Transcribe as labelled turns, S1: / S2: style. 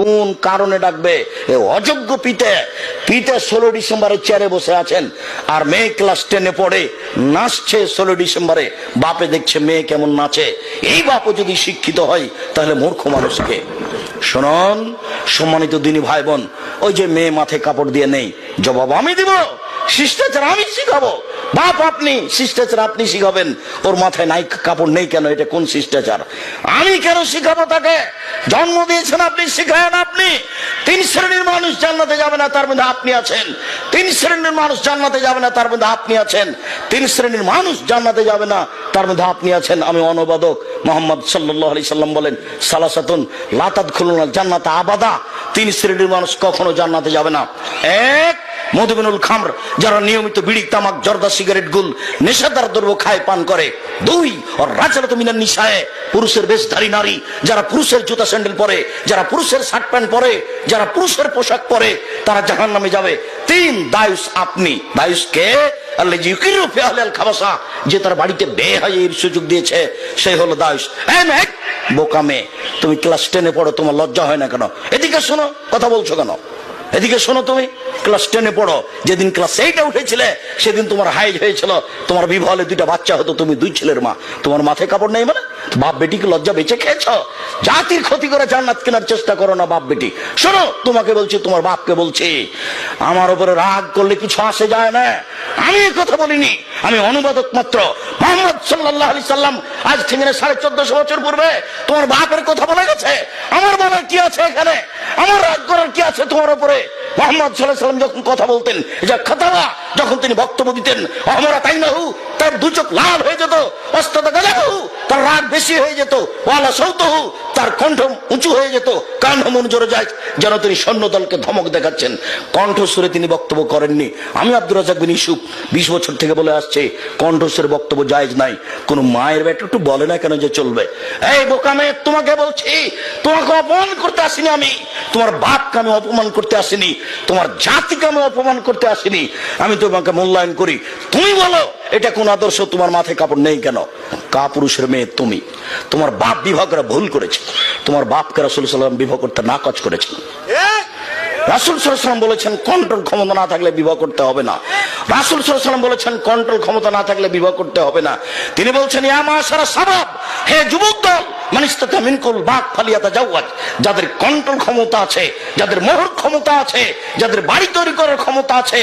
S1: কোন কারণে ডাকবে? এ অযোগ্য পিতে 16 ডিসেম্বরের চেয়ারে বসে আছেন, আর মেয়ে ক্লাস 10-এ পড়ে নাচছে 16 ডিসেম্বরে, বাপে দেখছে মেয়ে কেমন নাচে। এই বাপও যদি শিক্ষিত হয় তাহলে মূর্খ মানুষকে। শুনুন সম্মানিত দিনী ভাই বোন, ওই যে মেয়ে মাথায় কাপড় দিয়ে নেই, জবাব আমি দিব। শিষ্টাচার আমি শিখাবো, বাপ আপনি শিষ্টাচার আপনি শিখাবেন। ওর মাথায় নাই কাপড় নেই কেন? এটা কোন শিষ্টাচার? আমি কেন শিখাবো তাকে? জন্ম দিয়েছেন আপনি, শিখায়েন আপনি। 3 শ্রেণীর মানুষ জান্নাতে যাবে না, তার মধ্যে আপনি আছেন। 3 শ্রেণীর মানুষ জান্নাতে যাবে না, তার মধ্যে আপনি আছেন। 3 শ্রেণীর মানুষ জান্নাতে যাবে না, তার মধ্যে আপনি আছেন। আমি অনুবাদক, মুহাম্মদ সাল্লাল্লাহু আলাইহি সাল্লাম বলেন, সালাসাতুন লা তাদখুলুনাল জান্নাতা আবাদা। 3 শ্রেণীর মানুষ কখনো জান্নাতে যাবে না। 1, মধুবিনুল খামর, যারা নিয়মিত বিড়ি তামাক জর্দা সিগারেট গুল নেশাদার দ্রব্য খায় পান করে। 2, আর রাজরাতু মিনান নিসায়ে, পুরুষের বেশধারী নারী, যারা পুরুষের জুতা স্যান্ডেল পরে, যারা পুরুষের শার্ট প্যান্ট পরে, যারা পুরুষের পোশাক পরে, তারা জাহান্নামে যাবে। 3, দায়ুস আপনি। দায়ুস কে? আল্লাযী ইউকিরু ফি আহলিল খাবাসা, যে তার বাড়িতে বেহায়ার সুযোগ দিয়েছে, সেই হলো দায়ুস। বোকা মেয়ে, তুমি ক্লাস 10-এ পড়ো, তোমার লজ্জা হয় না কেন? এদিকে শোনো, কথা বলছো কেন? এদিকে শোনো, তুমি ক্লাস 10-এ পড়ো, যেদিন ক্লাস 8-এ উঠেছিলে সেদিন তোমার হাইজ হয়েছিল, তোমার বিবাহে 2টা বাচ্চা হতো, তুমি 2 ছেলের মা, তোমার মাথায় কাপড় নেই মানে? বাপ বেটিকে লজ্জা বেঁচে খেয়েছ? জাতির ক্ষতি করে জান্নাত কেনার চেষ্টা করো না বাপ বেটি। শোনো, তোমাকে বলছি, তোমার বাপকে বলছি, আমার উপরে রাগ করলে কিছু আসে যায় না। আমি কথা বলিনি, আমি অনুবাদক মাত্র। মুহাম্মদ সাল্লাল্লাহু আলাইহি সাল্লাম আজ থেকে 1450 বছর পূর্বে তোমার বাপের কথা বলে গেছে। আমার বলার কি আছে এখানে? আমার রাগ করার কি আছে তোমার উপরে? মুহাম্মদ সাল্লাল্লাহু আলাইহি সাল্লাম যখন কথা বলতেন, যা খাতাবা, যখন তিনি বক্তব্য দিতেন, আমরা তাই না হু, তার 2 চোখ লাল হয়ে যেত, অস্তাদা গালাহু, তার রাগ বেশি হয়ে যেত, ওয়ালা সাউতুহু, তার কণ্ঠ উঁচু হয়ে যেত, কান মন জোরে যায়, যেন তিনি সৈন্যদলকে ধমক দেখাচ্ছেন। কণ্ঠস্বরে তিনি বক্তব্য করেননি। আমি আব্দুর রাজ্জাক বিন ইউসুফ 20 বছর থেকে বলে আসছে, কণ্ঠস্বরে বক্তব্য জায়েজ নাই। কোন মায়ের বেটা একটু বলে না কেন যে চলবে? এই বোকা মেয়ে, তোমাকে বলছি, তোমাকে অপমান করতে আসিনি আমি, তোমার বাপকে আমি অপমান করতে আসিনি, তোমার জাতিকে আমি অপমান করতে আসিনি। আমি তোমাকে মূল্যায়ন করি। তুমি বলো এটা কোন আদর্শ? তোমার মাথায় কাপড় নেই কেন? কাপুরুষের মেয়ে তুমি। তোমার বাপ বিবাহ করে ভুল করেছে, তোমার বাপকে রাসূল সাল্লাল্লাহু আলাইহি ওয়াসাল্লাম বিবাহ করতে নাকচ করেছে। রাসূল সাল্লাল্লাহু আলাইহি ওয়াসাল্লাম বলেছেন কন্ট্রোল ক্ষমতা না থাকলে বিবাহ করতে হবে না। রাসূল সাল্লাল্লাহু আলাইহি ওয়াসাল্লাম বলেছেন কন্ট্রোল ক্ষমতা না থাকলে বিবাহ করতে হবে না। তিনি বলছেন, ইয়া মাশারা শাবাব, হে যুবক দল, মান ইসতাতা মিনকুল বাক ফালিয়াতাজাওয়াজ, যাদের কন্ট্রোল ক্ষমতা আছে, যাদের মোহর ক্ষমতা আছে, যাদের বাড়ি তৈরি করার ক্ষমতা আছে,